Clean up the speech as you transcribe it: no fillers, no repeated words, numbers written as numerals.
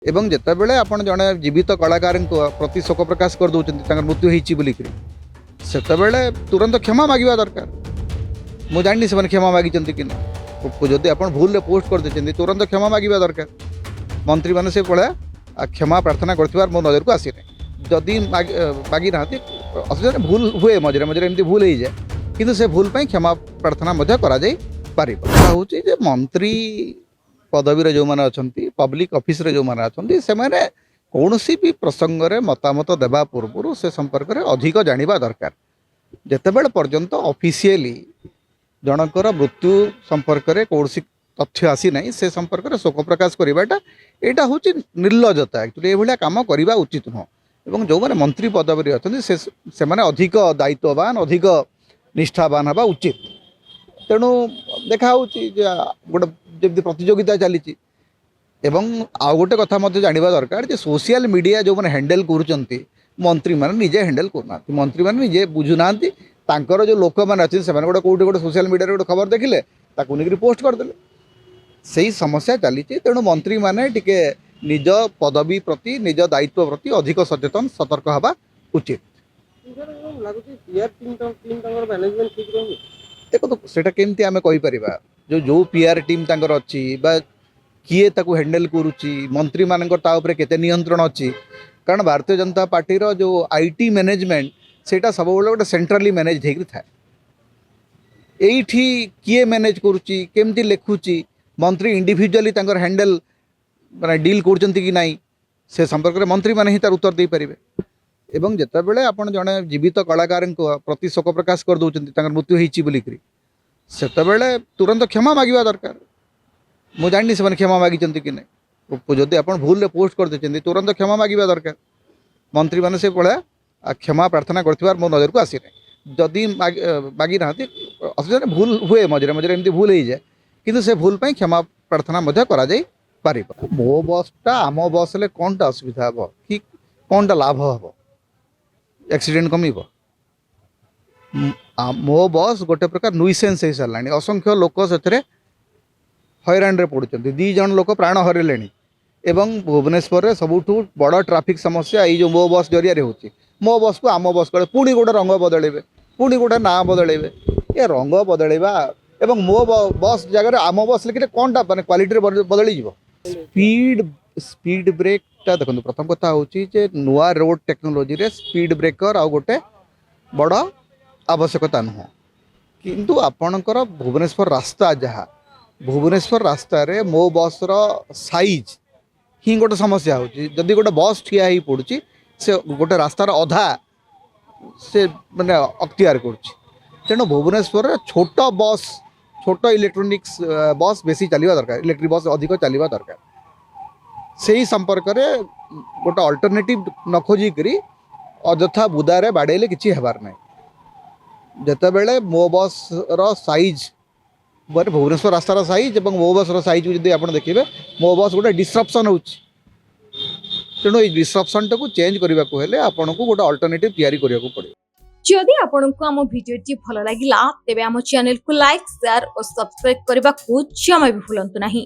एवं जितेबाला आपण जड़े जीवित कलाकार प्रति शोक प्रकाश कर दौरान मृत्यु होती बोलिक से तुरंत क्षमा मांगा दरकार। मुझे जानी से क्षमा मागी कि जदि आप भूल पोस्ट कर देते तुरंत क्षमा मांगा दरकार। मंत्री मैंने से भाया क्षमा प्रार्थना कर मो नजर को आसी जदि मागी ना असुविधा भूल हुए मझे मझे एमती भूल हो जाए कि से भूल पर क्षमा प्रार्थना हूँ मंत्री पदवी जो मैंने अच्छा पब्लिक ऑफिस रे जो मैंने अच्छा से मैंने कौन भी प्रसंग में मतामत देवा पूर्व से संपर्क में अधिक जाना दरकार। जितेबाला पर्यंत ऑफिशियली जनकर मृत्यु संपर्क में कौन तथ्य आसी ना से संपर्क में शोक प्रकाश करवाटा यहाँ हूँ निर्लजता। एक्चुअली ये कम करवा उचित नुह एवं जो मैंने मंत्री पदवी अच्छा से मैंने अधिक दायित्ववान अधिक निष्ठावान हवा उचित। तेणु देखा गोटे जमी प्रतियोगिता चली आउ गोटे कथा जानवा दरकार जे सोशल मीडिया जो मैंने हैंडल कर मंत्री मैंने निजे हैंडल करना मंत्री मैंने निजे बुझुना जो लोक मैंने अच्छे से गोटे कौटे गोटे सोशल मीडिया गोटे खबर देखिले ताकू पोस्ट करदे से ही समस्या चली। तेणु मंत्री मैंने टिके निज पदवी प्रति निज दायित्व प्रति अधिक सचेतन सतर्क हवा उचित। देखो तो सेटा केमती आमे कहि परिबा जो पीआर टीम तांकर अछि बा किए ताकू हैंडल करूची मंत्री मानकर ता ऊपर केते नियंत्रण अछि कारण भारतीय जनता पार्टी रो जो आईटी मैनेजमेंट सेटा सब गोटे सेंट्रली मैनेज हेकि था एठी किए मैनेज करूची केमती लेखुची मंत्री इंडिविजुअली तांकर हैंडल माने डील करचंती कि नाही से संपर्क में मंत्री माने ही तार उत्तर दे परिबे। एवं जितेबाला आपण जड़े जीवित कलाकार प्रति शोक प्रकाश कर दौरान मृत्यु होती बोलिक से तुरंत क्षमा मांगा दरकार। मुझे जानी से क्षमा मागी कि जदि आप भूल पोस्ट कर देते तुरंत क्षमा मांगा दरकार। मंत्री मैंने से भाया क्षमा प्रार्थना कर मो नजर को आसी जदि मागी ना असुविधा भूल हुए मझे मझे एमती भूल हो जाए कि से भूल पर क्षमा प्रार्थना मो बसटा आम बस कौन टा असुविधा हम कि कौन टा लाभ हम एक्सीडेंट कमिब मो बस गोटे प्रकार नुइसेंस हो सारा असंख्य लोक से हैरान पड़ुं दी जन लोक प्राण हरले एवं भुवनेश्वर में सबुठ बड़ ट्राफिक समस्या ये जो मो बस जरिया होची मो बस को आम बस कले पुणी गोटे रंग बदलेबे पुणी गोटे ना बदलेबे ये रंग बदलवा एवं मो बस जगह आम बस लिखिले कौन टा माने क्वालिटी बदली जीव। स्पीड ब्रेक टा देखो प्रथम कथा हूँ नुआ रोड टेक्नोलोजी रे स्पीड ब्रेकर आ गोटे बड़ आवश्यकता नुह किंतु आपणकर भुवनेश्वर रास्ता जहाँ भुवनेश्वर रास्ता रे मो बस रो साइज ही गोटे समस्या होची जदि गोटे बस ठिया ही पड़ुची से गोटे रास्तार अधा से माने अख्तियार करुची। तेणु भुवनेश्वर रे छोट बस छोट इलेक्ट्रोनिक्स बस बेसी चलवा दरकार इलेक्ट्रिक बस अधिक चलवा दरकार से ही संपर्क में गोटे अल्टरनेटिव न खोजिक अଯଥା बुदारे बाड़े किसी हेबार ना जितेबाला मो बस रो साइज बोले भुवनेश्वर रास्तार साइज और मो बस साइज को जब आप देखिए मो बस गोटे डिस्ट्रप्शन हो तेणु ये डिस्ट्रप्शन टाक चेंज करने को हेले आपन को गोटे अल्टरनेटिव तैयारी करने को पड़े। जदि आपंक आम भिडी भल लगा तेब आम चैनल को लाइक शेयर और सब्सक्राइब करने को जमा भी भूलु नहीं।